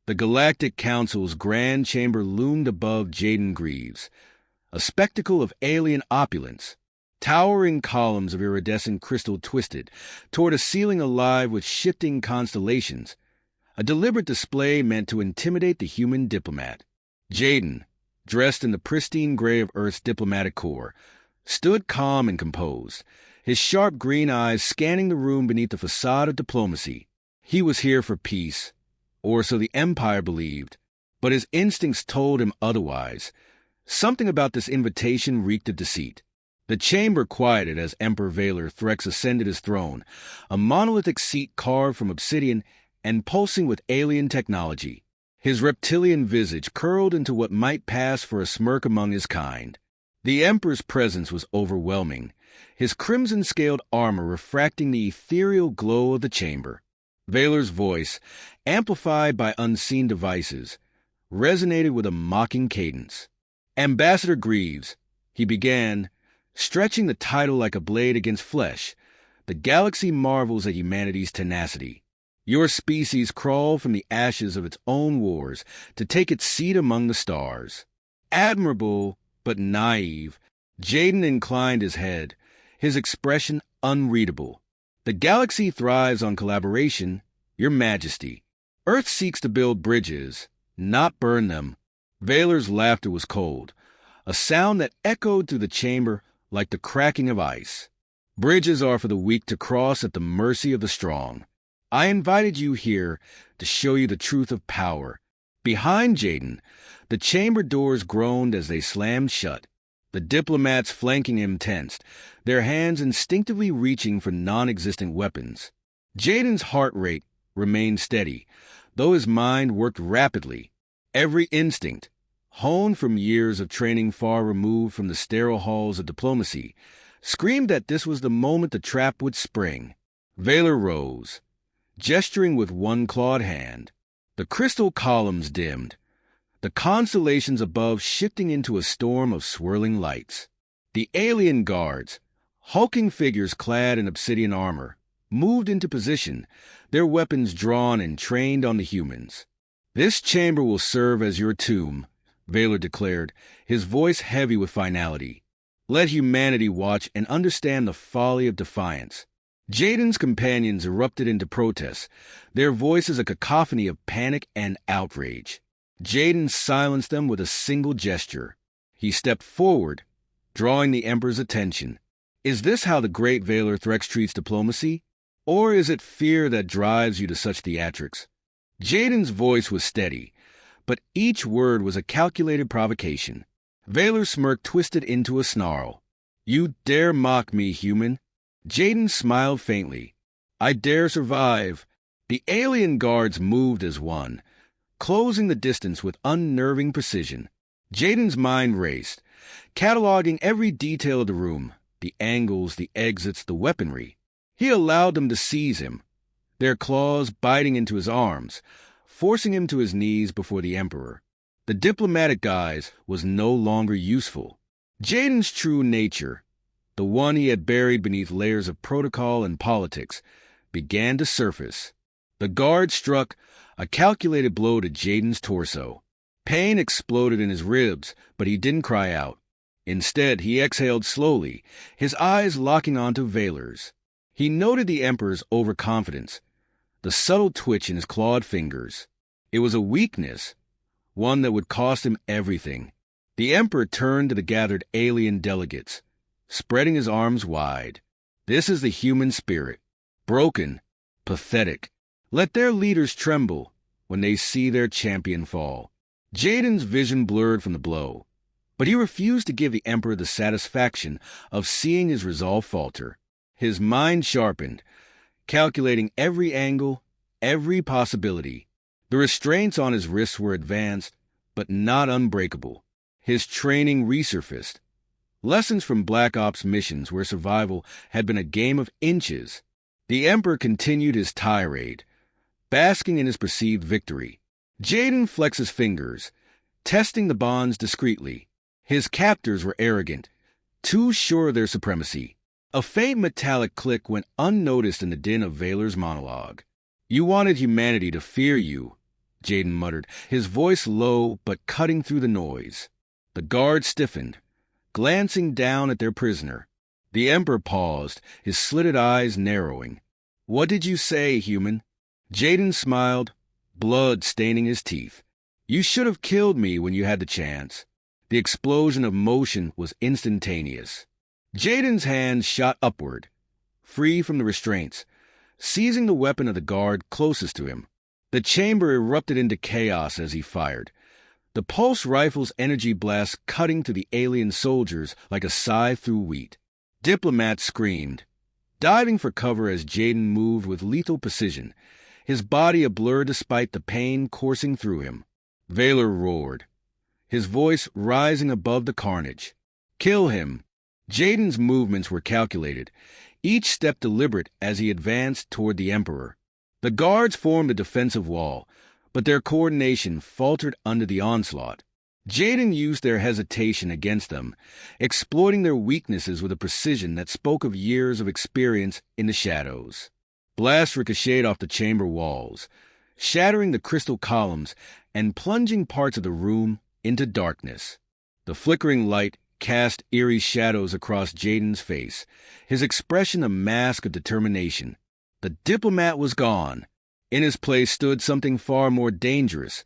The Galactic Council's grand chamber loomed above Jaden Greaves, a spectacle of alien opulence. Towering columns of iridescent crystal twisted toward a ceiling alive with shifting constellations, a deliberate display meant to intimidate the human diplomat. Jaden, dressed in the pristine gray of Earth's diplomatic corps, stood calm and composed, his sharp green eyes scanning the room beneath the facade of diplomacy. He was here for peace, or so the Empire believed, but his instincts told him otherwise. Something about this invitation reeked of deceit. The chamber quieted as Emperor Valor Threx ascended his throne, a monolithic seat carved from obsidian and pulsing with alien technology. His reptilian visage curled into what might pass for a smirk among his kind. The Emperor's presence was overwhelming, his crimson-scaled armor refracting the ethereal glow of the chamber. Valor's voice, amplified by unseen devices, resonated with a mocking cadence. "Ambassador Greaves," he began, stretching the title like a blade against flesh, "the galaxy marvels at humanity's tenacity. Your species crawled from the ashes of its own wars to take its seat among the stars." Admirable, but naive, Jaden inclined his head, his expression unreadable. "The galaxy thrives on collaboration, Your Majesty. Earth seeks to build bridges, not burn them." Valor's laughter was cold, a sound that echoed through the chamber like the cracking of ice. "Bridges are for the weak to cross at the mercy of the strong. I invited you here to show you the truth of power." Behind Jaden, the chamber doors groaned as they slammed shut. The diplomats flanking him tensed, their hands instinctively reaching for non-existent weapons. Jaden's heart rate remained steady, though his mind worked rapidly. Every instinct, honed from years of training far removed from the sterile halls of diplomacy, screamed that this was the moment the trap would spring. Valor rose, gesturing with one clawed hand. The crystal columns dimmed, the constellations above shifting into a storm of swirling lights. The alien guards, hulking figures clad in obsidian armor, moved into position, their weapons drawn and trained on the humans. "This chamber will serve as your tomb," Valor declared, his voice heavy with finality. "Let humanity watch and understand the folly of defiance." Jaden's companions erupted into protest, their voices a cacophony of panic and outrage. Jaden silenced them with a single gesture. He stepped forward, drawing the Emperor's attention. "Is this how the great Valor Threx treats diplomacy? Or is it fear that drives you to such theatrics?" Jaden's voice was steady, but each word was a calculated provocation. Valor's smirk twisted into a snarl. "You dare mock me, human?" Jaden smiled faintly. "I dare survive." The alien guards moved as one, closing the distance with unnerving precision. Jaden's mind raced, cataloging every detail of the room, the angles, the exits, the weaponry. He allowed them to seize him, their claws biting into his arms, forcing him to his knees before the Emperor. The diplomatic guise was no longer useful. Jaden's true nature, the one he had buried beneath layers of protocol and politics, began to surface. The guard struck a calculated blow to Jaden's torso. Pain exploded in his ribs, but he didn't cry out. Instead, he exhaled slowly, his eyes locking onto Valor's. He noted the Emperor's overconfidence, the subtle twitch in his clawed fingers. It was a weakness, one that would cost him everything. The Emperor turned to the gathered alien delegates, spreading his arms wide. "This is the human spirit, broken, pathetic. Let their leaders tremble when they see their champion fall." Jaden's vision blurred from the blow, but he refused to give the Emperor the satisfaction of seeing his resolve falter. His mind sharpened, calculating every angle, every possibility. The restraints on his wrists were advanced, but not unbreakable. His training resurfaced. Lessons from Black Ops missions where survival had been a game of inches. The Emperor continued his tirade, basking in his perceived victory. Jaden flexed his fingers, testing the bonds discreetly. His captors were arrogant, too sure of their supremacy. A faint metallic click went unnoticed in the din of Valor's monologue. "You wanted humanity to fear you," Jaden muttered, his voice low but cutting through the noise. The guard stiffened, glancing down at their prisoner. The Emperor paused, his slitted eyes narrowing. "What did you say, human?" Jaden smiled, blood staining his teeth. "You should have killed me when you had the chance." The explosion of motion was instantaneous. Jaden's hands shot upward, free from the restraints, seizing the weapon of the guard closest to him. The chamber erupted into chaos as he fired, the pulse rifle's energy blast cutting through the alien soldiers like a scythe through wheat. Diplomat screamed, diving for cover as Jaden moved with lethal precision, his body a blur despite the pain coursing through him. Valor roared, his voice rising above the carnage. "Kill him!" Jaden's movements were calculated, each step deliberate as he advanced toward the Emperor. The guards formed a defensive wall, but their coordination faltered under the onslaught. Jaden used their hesitation against them, exploiting their weaknesses with a precision that spoke of years of experience in the shadows. Blasts ricocheted off the chamber walls, shattering the crystal columns and plunging parts of the room into darkness. The flickering light cast eerie shadows across Jaden's face, his expression a mask of determination. The diplomat was gone. In his place stood something far more dangerous,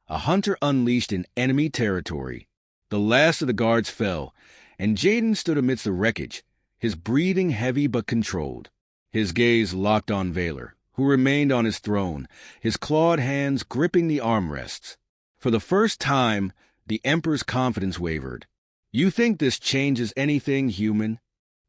a hunter unleashed in enemy territory. The last of the guards fell, and Jaden stood amidst the wreckage, his breathing heavy but controlled. His gaze locked on Valor, who remained on his throne, his clawed hands gripping the armrests. For the first time, the Emperor's confidence wavered. "You think this changes anything, human?"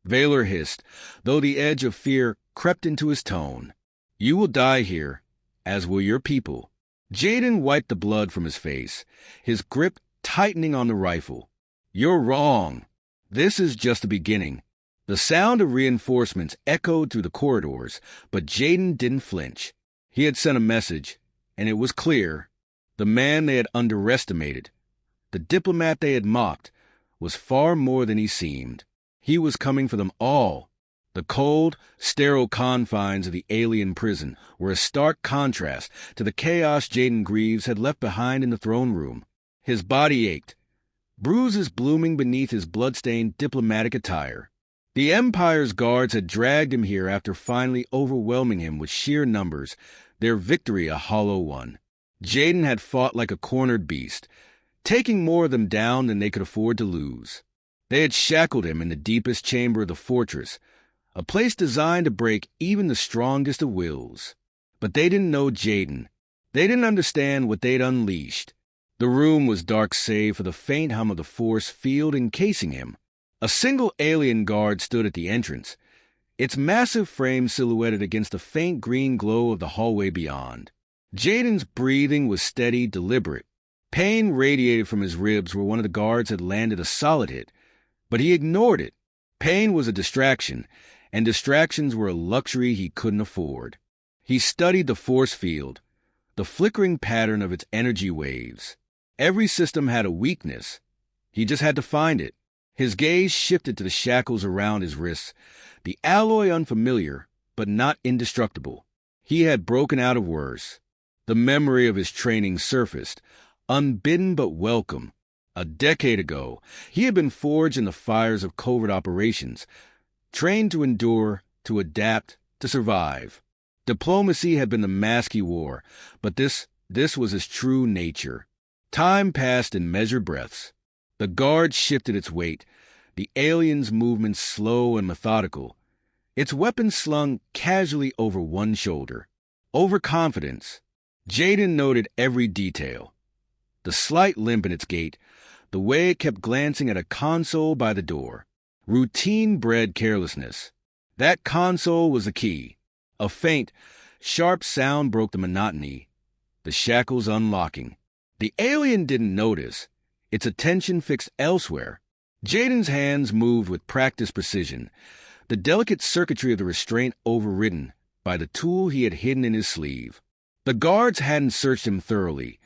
Valor hissed, though the edge of fear crept into his tone. "You will die here, as will your people." Jaden wiped the blood from his face, his grip tightening on the rifle. "You're wrong. This is just the beginning." The sound of reinforcements echoed through the corridors, but Jaden didn't flinch. He had sent a message, and it was clear. The man they had underestimated, the diplomat they had mocked, was far more than he seemed. He was coming for them all. The cold, sterile confines of the alien prison were a stark contrast to the chaos Jaden Greaves had left behind in the throne room. His body ached, bruises blooming beneath his blood-stained diplomatic attire. The Empire's guards had dragged him here after finally overwhelming him with sheer numbers, their victory a hollow one. Jaden had fought like a cornered beast, taking more of them down than they could afford to lose. They had shackled him in the deepest chamber of the fortress, a place designed to break even the strongest of wills. But they didn't know Jaden. They didn't understand what they'd unleashed. The room was dark save for the faint hum of the force field encasing him. A single alien guard stood at the entrance, its massive frame silhouetted against the faint green glow of the hallway beyond. Jaden's breathing was steady, deliberate. Pain radiated from his ribs where one of the guards had landed a solid hit, but he ignored it. Pain was a distraction, and distractions were a luxury he couldn't afford. He studied the force field, the flickering pattern of its energy waves. Every system had a weakness. He just had to find it. His gaze shifted to the shackles around his wrists, the alloy unfamiliar, but not indestructible. He had broken out of worse. The memory of his training surfaced, unbidden but welcome. A decade ago, he had been forged in the fires of covert operations, trained to endure, to adapt, to survive. Diplomacy had been the mask he wore, but this was his true nature. Time passed in measured breaths. The guard shifted its weight, the alien's movements slow and methodical, its weapon slung casually over one shoulder. Overconfidence. Jaden noted every detail. The slight limp in its gait, the way it kept glancing at a console by the door. Routine bred carelessness. That console was the key. A faint, sharp sound broke the monotony, the shackles unlocking. The alien didn't notice, its attention fixed elsewhere. Jaden's hands moved with practiced precision, the delicate circuitry of the restraint overridden by the tool he had hidden in his sleeve. The guards hadn't searched him thoroughly,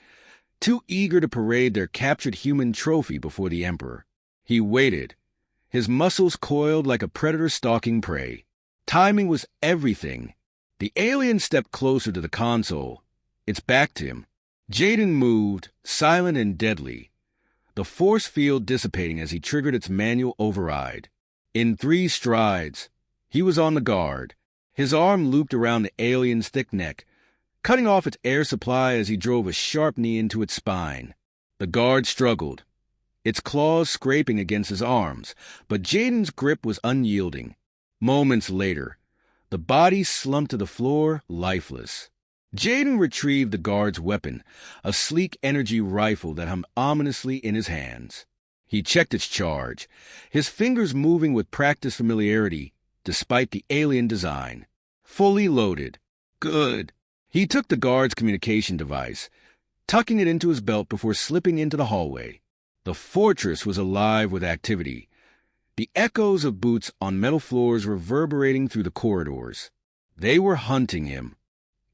too eager to parade their captured human trophy before the Emperor. He waited, his muscles coiled like a predator stalking prey. Timing was everything. The alien stepped closer to the console, its back to him. Jaden moved, silent and deadly, the force field dissipating as he triggered its manual override. In 3 strides, he was on the guard, his arm looped around the alien's thick neck, cutting off its air supply as he drove a sharp knee into its spine. The guard struggled, its claws scraping against his arms, but Jaden's grip was unyielding. Moments later, the body slumped to the floor, lifeless. Jaden retrieved the guard's weapon, a sleek energy rifle that hummed ominously in his hands. He checked its charge, his fingers moving with practiced familiarity despite the alien design. Fully loaded. Good. He took the guard's communication device, tucking it into his belt before slipping into the hallway. The fortress was alive with activity, the echoes of boots on metal floors reverberating through the corridors. They were hunting him.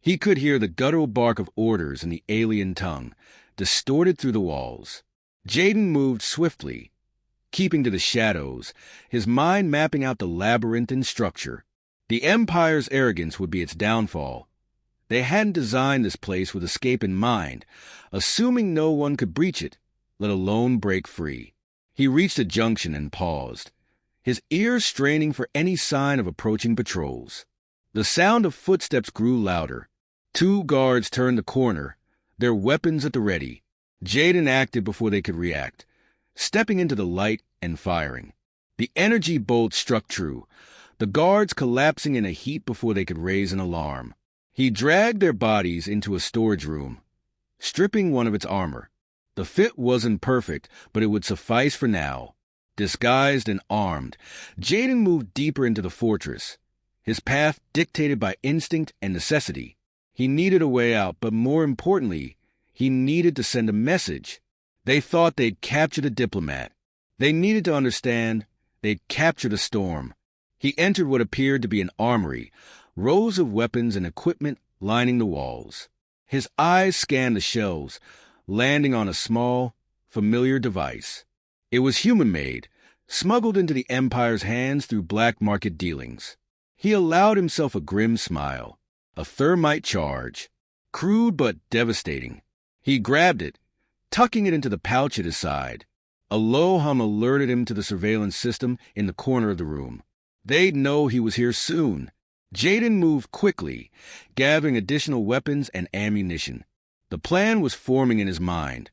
He could hear the guttural bark of orders in the alien tongue, distorted through the walls. Jaden moved swiftly, keeping to the shadows, his mind mapping out the labyrinthine structure. The Empire's arrogance would be its downfall. They hadn't designed this place with escape in mind, assuming no one could breach it, let alone break free. He reached a junction and paused, his ears straining for any sign of approaching patrols. The sound of footsteps grew louder. 2 guards turned the corner, their weapons at the ready. Jaden acted before they could react, stepping into the light and firing. The energy bolt struck true, the guards collapsing in a heap before they could raise an alarm. He dragged their bodies into a storage room, stripping one of its armor. The fit wasn't perfect, but it would suffice for now. Disguised and armed, Jaden moved deeper into the fortress, his path dictated by instinct and necessity. He needed a way out, but more importantly, he needed to send a message. They thought they'd captured a diplomat. They needed to understand they'd captured a storm. He entered what appeared to be an armory, rows of weapons and equipment lining the walls. His eyes scanned the shelves, landing on a small, familiar device. It was human-made, smuggled into the Empire's hands through black market dealings. He allowed himself a grim smile. A thermite charge, crude but devastating. He grabbed it, tucking it into the pouch at his side. A low hum alerted him to the surveillance system in the corner of the room. They'd know he was here soon. Jaden moved quickly, gathering additional weapons and ammunition. The plan was forming in his mind,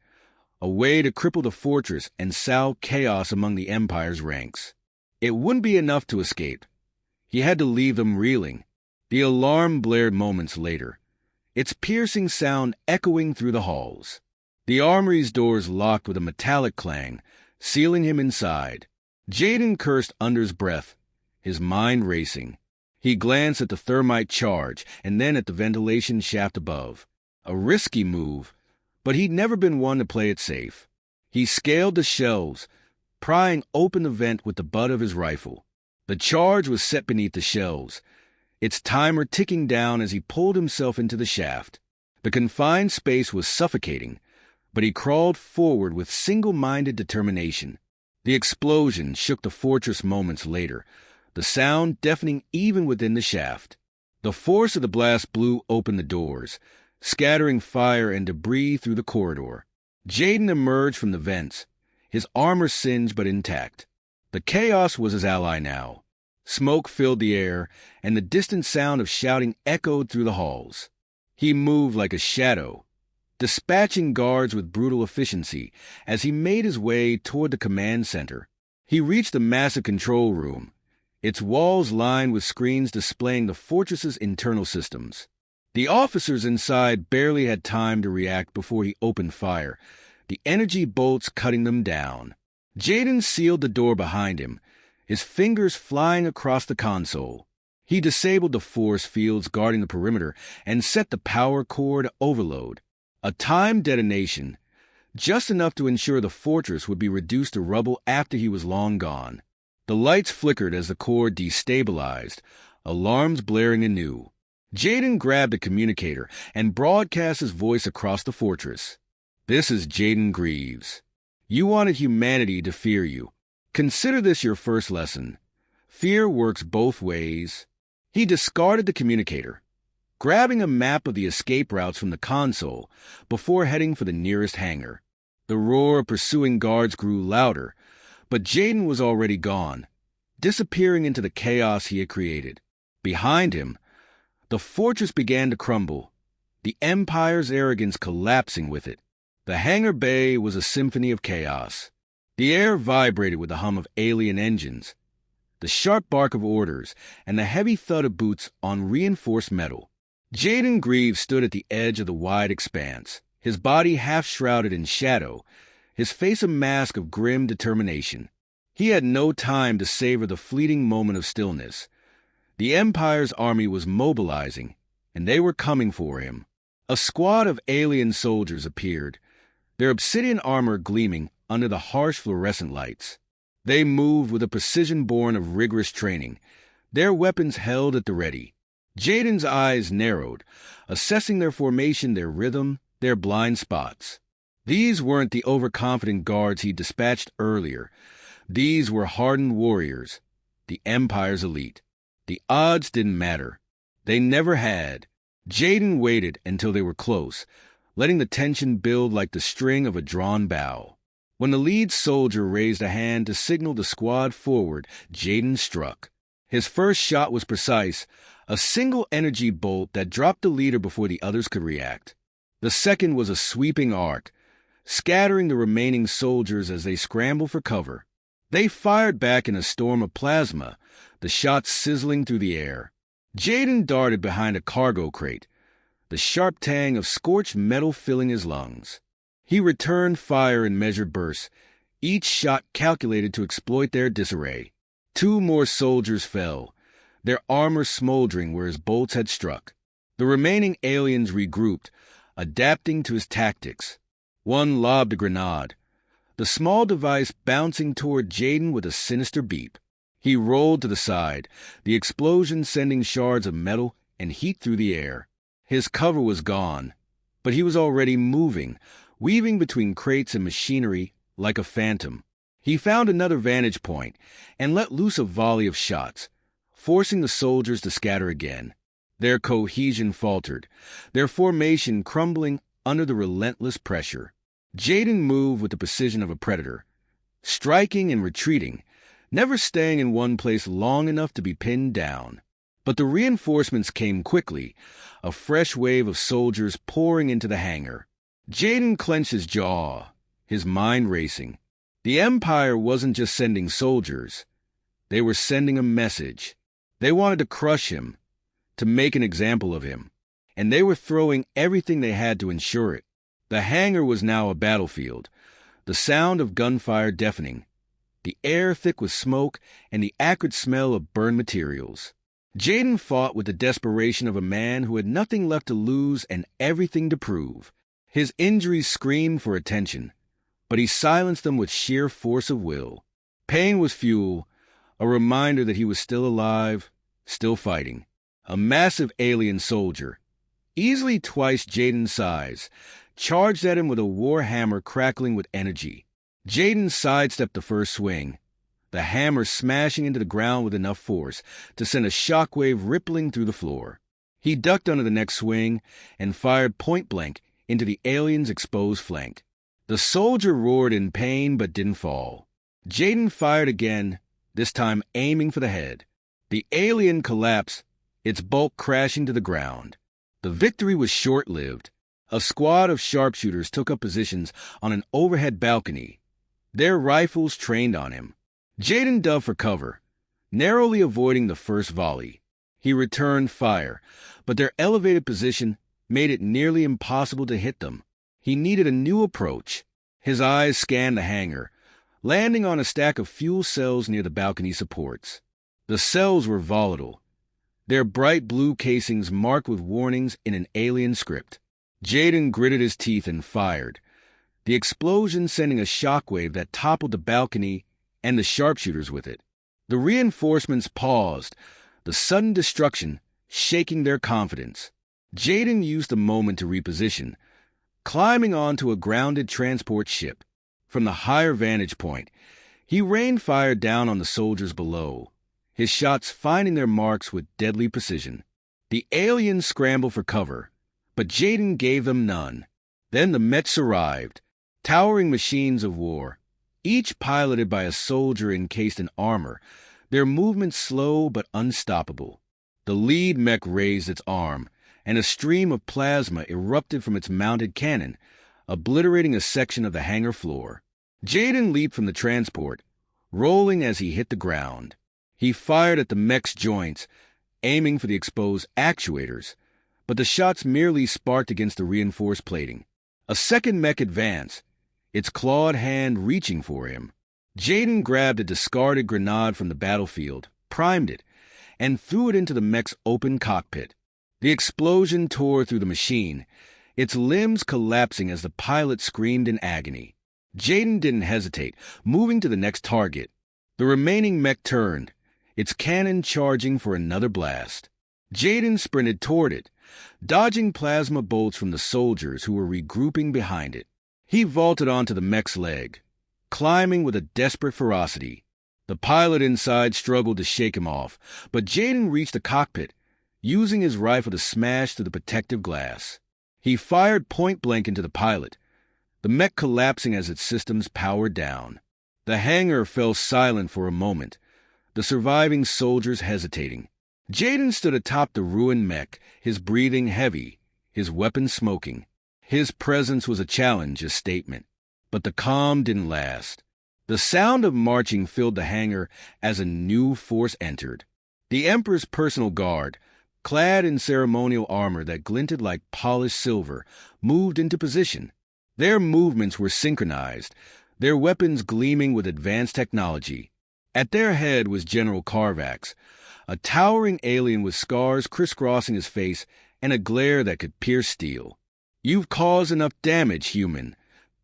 a way to cripple the fortress and sow chaos among the Empire's ranks. It wouldn't be enough to escape. He had to leave them reeling. The alarm blared moments later, its piercing sound echoing through the halls. The armory's doors locked with a metallic clang, sealing him inside. Jaden cursed under his breath, his mind racing. He glanced at the thermite charge and then at the ventilation shaft above. A risky move, but he'd never been one to play it safe. He scaled the shelves, prying open the vent with the butt of his rifle. The charge was set beneath the shelves, its timer ticking down as he pulled himself into the shaft. The confined space was suffocating, but he crawled forward with single-minded determination. The explosion shook the fortress moments later, the sound deafening even within the shaft. The force of the blast blew open the doors, scattering fire and debris through the corridor. Jaden emerged from the vents, his armor singed but intact. The chaos was his ally now. Smoke filled the air, and the distant sound of shouting echoed through the halls. He moved like a shadow, dispatching guards with brutal efficiency as he made his way toward the command center. He reached the massive control room, its walls lined with screens displaying the fortress's internal systems. The officers inside barely had time to react before he opened fire, the energy bolts cutting them down. Jaden sealed the door behind him, his fingers flying across the console. He disabled the force fields guarding the perimeter and set the power core to overload. A timed detonation, just enough to ensure the fortress would be reduced to rubble after he was long gone. The lights flickered as the core destabilized, alarms blaring anew. Jaden grabbed a communicator and broadcast his voice across the fortress. "This is Jaden Greaves. You wanted humanity to fear you. Consider this your first lesson. Fear works both ways." He discarded the communicator, grabbing a map of the escape routes from the console before heading for the nearest hangar. The roar of pursuing guards grew louder, but Jaden was already gone, disappearing into the chaos he had created. Behind him, the fortress began to crumble, the Empire's arrogance collapsing with it. The hangar bay was a symphony of chaos. The air vibrated with the hum of alien engines, the sharp bark of orders, and the heavy thud of boots on reinforced metal. Jaden Greaves stood at the edge of the wide expanse, his body half shrouded in shadow, his face a mask of grim determination. He had no time to savor the fleeting moment of stillness. The Empire's army was mobilizing, and they were coming for him. A squad of alien soldiers appeared, their obsidian armor gleaming under the harsh fluorescent lights. They moved with a precision born of rigorous training, their weapons held at the ready. Jaden's eyes narrowed, assessing their formation, their rhythm, their blind spots. These weren't the overconfident guards he dispatched earlier. These were hardened warriors, the Empire's elite. The odds didn't matter. They never had. Jaden waited until they were close, letting the tension build like the string of a drawn bow. When the lead soldier raised a hand to signal the squad forward, Jaden struck. His first shot was precise, a single energy bolt that dropped the leader before the others could react. The second was a sweeping arc, scattering the remaining soldiers as they scrambled for cover. They fired back in a storm of plasma, the shots sizzling through the air. Jaden darted behind a cargo crate, the sharp tang of scorched metal filling his lungs. He returned fire in measured bursts, each shot calculated to exploit their disarray. 2 more soldiers fell, their armor smoldering where his bolts had struck. The remaining aliens regrouped, adapting to his tactics. One lobbed a grenade, the small device bouncing toward Jaden with a sinister beep. He rolled to the side, the explosion sending shards of metal and heat through the air. His cover was gone, but he was already moving, weaving between crates and machinery like a phantom. He found another vantage point and let loose a volley of shots, forcing the soldiers to scatter again. Their cohesion faltered, their formation crumbling under the relentless pressure. Jaden moved with the precision of a predator, striking and retreating, never staying in one place long enough to be pinned down. But the reinforcements came quickly, a fresh wave of soldiers pouring into the hangar. Jaden clenched his jaw, his mind racing. The Empire wasn't just sending soldiers. They were sending a message. They wanted to crush him, to make an example of him, and they were throwing everything they had to ensure it. The hangar was now a battlefield, the sound of gunfire deafening, the air thick with smoke and the acrid smell of burned materials. Jaden fought with the desperation of a man who had nothing left to lose and everything to prove. His injuries screamed for attention, but he silenced them with sheer force of will. Pain was fuel, a reminder that he was still alive, still fighting. A massive alien soldier, easily twice Jaden's size, charged at him with a war hammer crackling with energy. Jaden sidestepped the first swing, the hammer smashing into the ground with enough force to send a shockwave rippling through the floor. He ducked under the next swing and fired point-blank into the alien's exposed flank. The soldier roared in pain but didn't fall. Jaden fired again, this time aiming for the head. The alien collapsed, its bulk crashing to the ground. The victory was short-lived. A squad of sharpshooters took up positions on an overhead balcony, their rifles trained on him. Jaden dove for cover, narrowly avoiding the first volley. He returned fire, but their elevated position made it nearly impossible to hit them. He needed a new approach. His eyes scanned the hangar, landing on a stack of fuel cells near the balcony supports. The cells were volatile, their bright blue casings marked with warnings in an alien script. Jaden gritted his teeth and fired, the explosion sending a shockwave that toppled the balcony and the sharpshooters with it. The reinforcements paused, the sudden destruction shaking their confidence. Jaden used the moment to reposition, climbing onto a grounded transport ship. From the higher vantage point, he rained fire down on the soldiers below, his shots finding their marks with deadly precision. The aliens scrambled for cover, but Jaden gave them none. Then the mechs arrived, towering machines of war, each piloted by a soldier encased in armor, their movements slow but unstoppable. The lead mech raised its arm, and a stream of plasma erupted from its mounted cannon, obliterating a section of the hangar floor. Jaden leaped from the transport, rolling as he hit the ground. He fired at the mech's joints, aiming for the exposed actuators, but the shots merely sparked against the reinforced plating. A second mech advanced, its clawed hand reaching for him. Jaden grabbed a discarded grenade from the battlefield, primed it, and threw it into the mech's open cockpit. The explosion tore through the machine, its limbs collapsing as the pilot screamed in agony. Jaden didn't hesitate, moving to the next target. The remaining mech turned, its cannon charging for another blast. Jaden sprinted toward it, dodging plasma bolts from the soldiers who were regrouping behind it. He vaulted onto the mech's leg, climbing with a desperate ferocity. The pilot inside struggled to shake him off, but Jaden reached the cockpit, using his rifle to smash through the protective glass. He fired point-blank into the pilot, the mech collapsing as its systems powered down. The hangar fell silent for a moment, the surviving soldiers hesitating. Jaden stood atop the ruined mech, his breathing heavy, his weapon smoking. His presence was a challenge, a statement. But the calm didn't last. The sound of marching filled the hangar as a new force entered. The Emperor's personal guard, clad in ceremonial armor that glinted like polished silver, moved into position. Their movements were synchronized, their weapons gleaming with advanced technology. At their head was General Carvax, a towering alien with scars crisscrossing his face and a glare that could pierce steel. "You've caused enough damage, human,"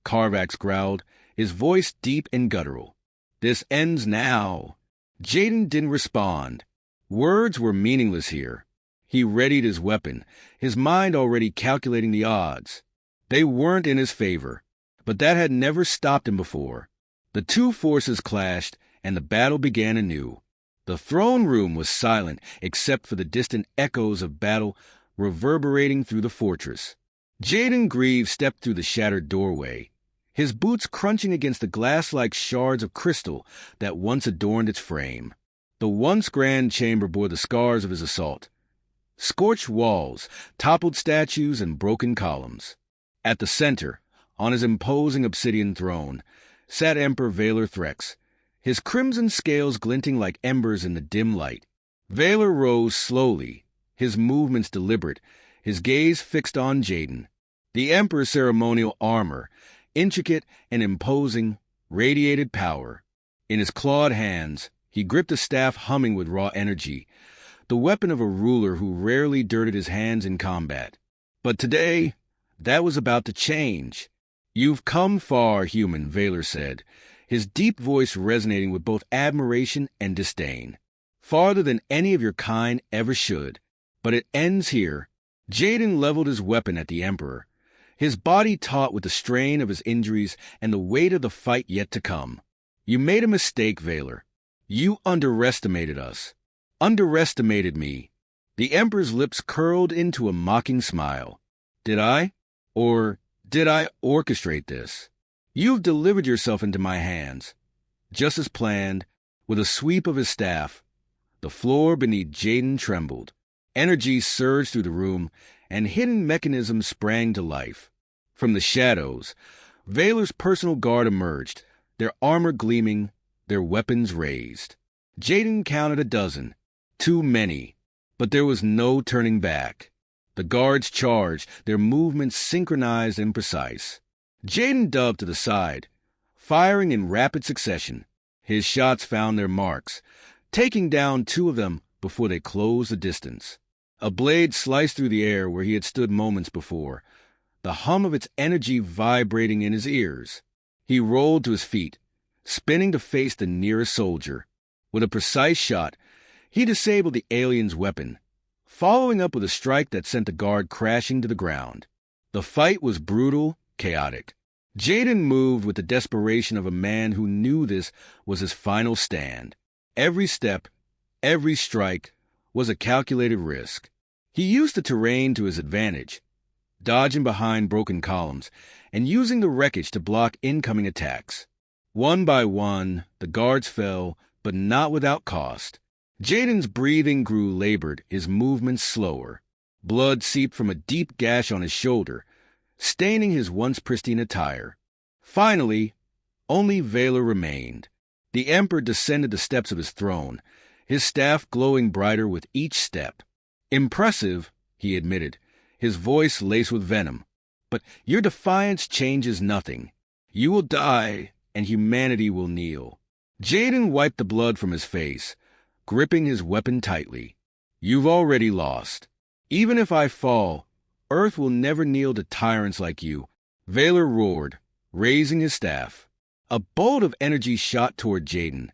Carvax growled, his voice deep and guttural. "This ends now." Jaden didn't respond. Words were meaningless here. He readied his weapon, his mind already calculating the odds. They weren't in his favor, but that had never stopped him before. The two forces clashed, and the battle began anew. The throne room was silent except for the distant echoes of battle reverberating through the fortress. Jaden Greaves stepped through the shattered doorway, his boots crunching against the glass-like shards of crystal that once adorned its frame. The once grand chamber bore the scars of his assault. Scorched walls, toppled statues, and broken columns. At the center, on his imposing obsidian throne, sat Emperor Valor Threx, his crimson scales glinting like embers in the dim light. Valor rose slowly, his movements deliberate, his gaze fixed on Jaden. The Emperor's ceremonial armor, intricate and imposing, radiated power. In his clawed hands, he gripped a staff humming with raw energy, the weapon of a ruler who rarely dirtied his hands in combat. But today, that was about to change. "You've come far, human," Valor said, his deep voice resonating with both admiration and disdain. "Farther than any of your kind ever should. But it ends here." Jaden leveled his weapon at the Emperor, his body taut with the strain of his injuries and the weight of the fight yet to come. "You made a mistake, Valor. You underestimated us. Underestimated me." The Emperor's lips curled into a mocking smile. "Did I? Or did I orchestrate this? You've delivered yourself into my hands." Just as planned, with a sweep of his staff, the floor beneath Jaden trembled. Energy surged through the room, and hidden mechanisms sprang to life. From the shadows, Valor's personal guard emerged, their armor gleaming, their weapons raised. Jaden counted a dozen. Too many. But there was no turning back. The guards charged, their movements synchronized and precise. Jaden dove to the side, firing in rapid succession. His shots found their marks, taking down two of them before they closed the distance. A blade sliced through the air where he had stood moments before, the hum of its energy vibrating in his ears. He rolled to his feet, spinning to face the nearest soldier. With a precise shot, he disabled the alien's weapon, following up with a strike that sent the guard crashing to the ground. The fight was brutal, chaotic. Jaden moved with the desperation of a man who knew this was his final stand. Every step, every strike, was a calculated risk. He used the terrain to his advantage, dodging behind broken columns and using the wreckage to block incoming attacks. One by one, the guards fell, but not without cost. Jaden's breathing grew labored, his movements slower. Blood seeped from a deep gash on his shoulder, staining his once pristine attire. Finally, only Valor remained. The Emperor descended the steps of his throne, his staff glowing brighter with each step. "Impressive," he admitted, his voice laced with venom. "But your defiance changes nothing. You will die, and humanity will kneel." Jaden wiped the blood from his face, gripping his weapon tightly. "You've already lost. Even if I fall, Earth will never kneel to tyrants like you." Valor roared, raising his staff. A bolt of energy shot toward Jaden,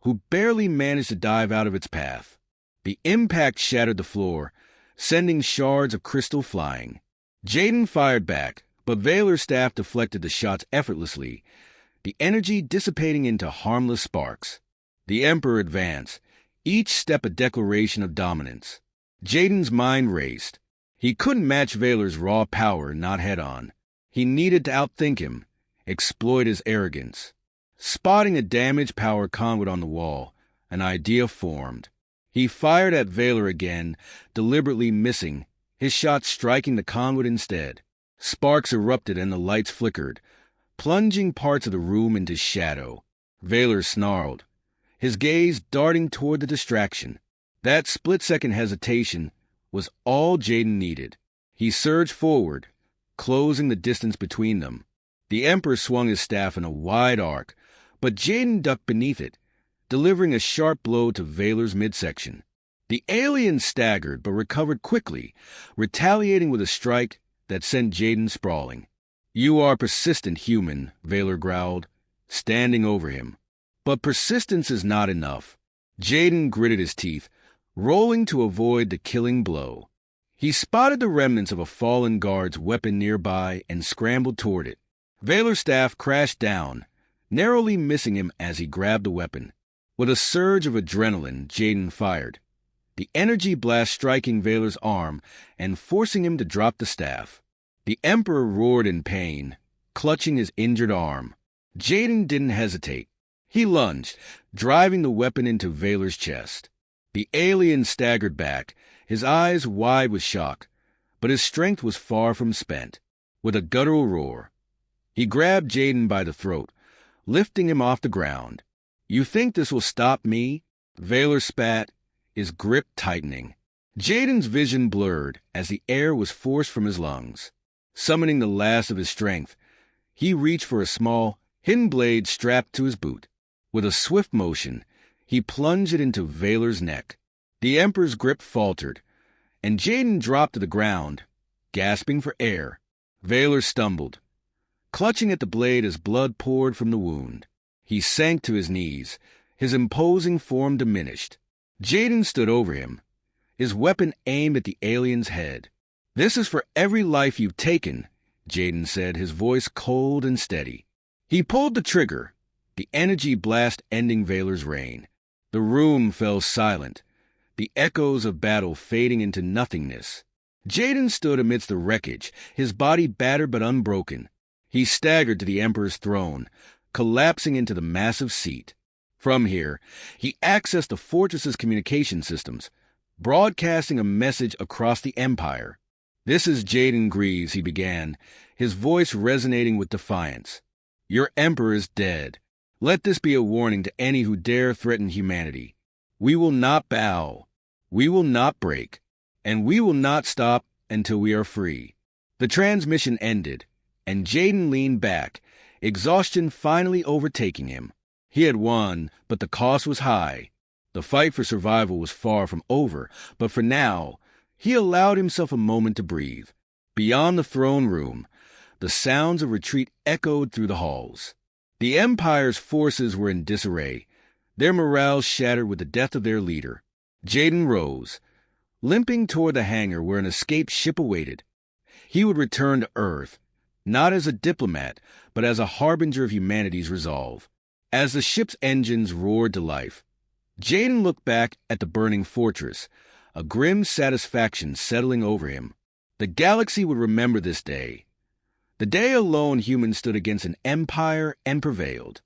who barely managed to dive out of its path. The impact shattered the floor, sending shards of crystal flying. Jaden fired back, but Valor's staff deflected the shots effortlessly, the energy dissipating into harmless sparks. The Emperor advanced, each step a declaration of dominance. Jaden's mind raced. He couldn't match Valor's raw power, not head-on. He needed to outthink him, exploit his arrogance. Spotting a damaged power conduit on the wall, an idea formed. He fired at Valor again, deliberately missing, his shot striking the conduit instead. Sparks erupted and the lights flickered, plunging parts of the room into shadow. Valor snarled, his gaze darting toward the distraction. That split-second hesitation was all Jaden needed. He surged forward, closing the distance between them. The Emperor swung his staff in a wide arc, but Jaden ducked beneath it, delivering a sharp blow to Valor's midsection. The alien staggered but recovered quickly, retaliating with a strike that sent Jaden sprawling. "You are persistent, human," Valor growled, standing over him. "But persistence is not enough." Jaden gritted his teeth, rolling to avoid the killing blow. He spotted the remnants of a fallen guard's weapon nearby and scrambled toward it. Valor's staff crashed down, narrowly missing him as he grabbed the weapon. With a surge of adrenaline, Jaden fired, the energy blast striking Valor's arm and forcing him to drop the staff. The Emperor roared in pain, clutching his injured arm. Jaden didn't hesitate. He lunged, driving the weapon into Valor's chest. The alien staggered back, his eyes wide with shock, but his strength was far from spent. With a guttural roar, he grabbed Jaden by the throat, lifting him off the ground. "You think this will stop me?" Valor spat, his grip tightening. Jaden's vision blurred as the air was forced from his lungs. Summoning the last of his strength, he reached for a small, hidden blade strapped to his boot. With a swift motion, he plunged it into Valor's neck. The Emperor's grip faltered, and Jaden dropped to the ground, gasping for air. Valor stumbled, clutching at the blade as blood poured from the wound. He sank to his knees, his imposing form diminished. Jaden stood over him, his weapon aimed at the alien's head. "This is for every life you've taken," Jaden said, his voice cold and steady. He pulled the trigger, the energy blast ending Valor's reign. The room fell silent, the echoes of battle fading into nothingness. Jaden stood amidst the wreckage, his body battered but unbroken. He staggered to the Emperor's throne, collapsing into the massive seat. From here, he accessed the fortress's communication systems, broadcasting a message across the Empire. "This is Jaden Greaves," he began, his voice resonating with defiance. "Your Emperor is dead. Let this be a warning to any who dare threaten humanity. We will not bow. We will not break. And we will not stop until we are free." The transmission ended, and Jaden leaned back, exhaustion finally overtaking him. He had won, but the cost was high. The fight for survival was far from over, but for now, he allowed himself a moment to breathe. Beyond the throne room, the sounds of retreat echoed through the halls. The Empire's forces were in disarray, their morale shattered with the death of their leader. Jaden rose, limping toward the hangar where an escaped ship awaited. He would return to Earth, not as a diplomat, but as a harbinger of humanity's resolve. As the ship's engines roared to life, Jaden looked back at the burning fortress, a grim satisfaction settling over him. The galaxy would remember this day. The day alone humans stood against an empire and prevailed.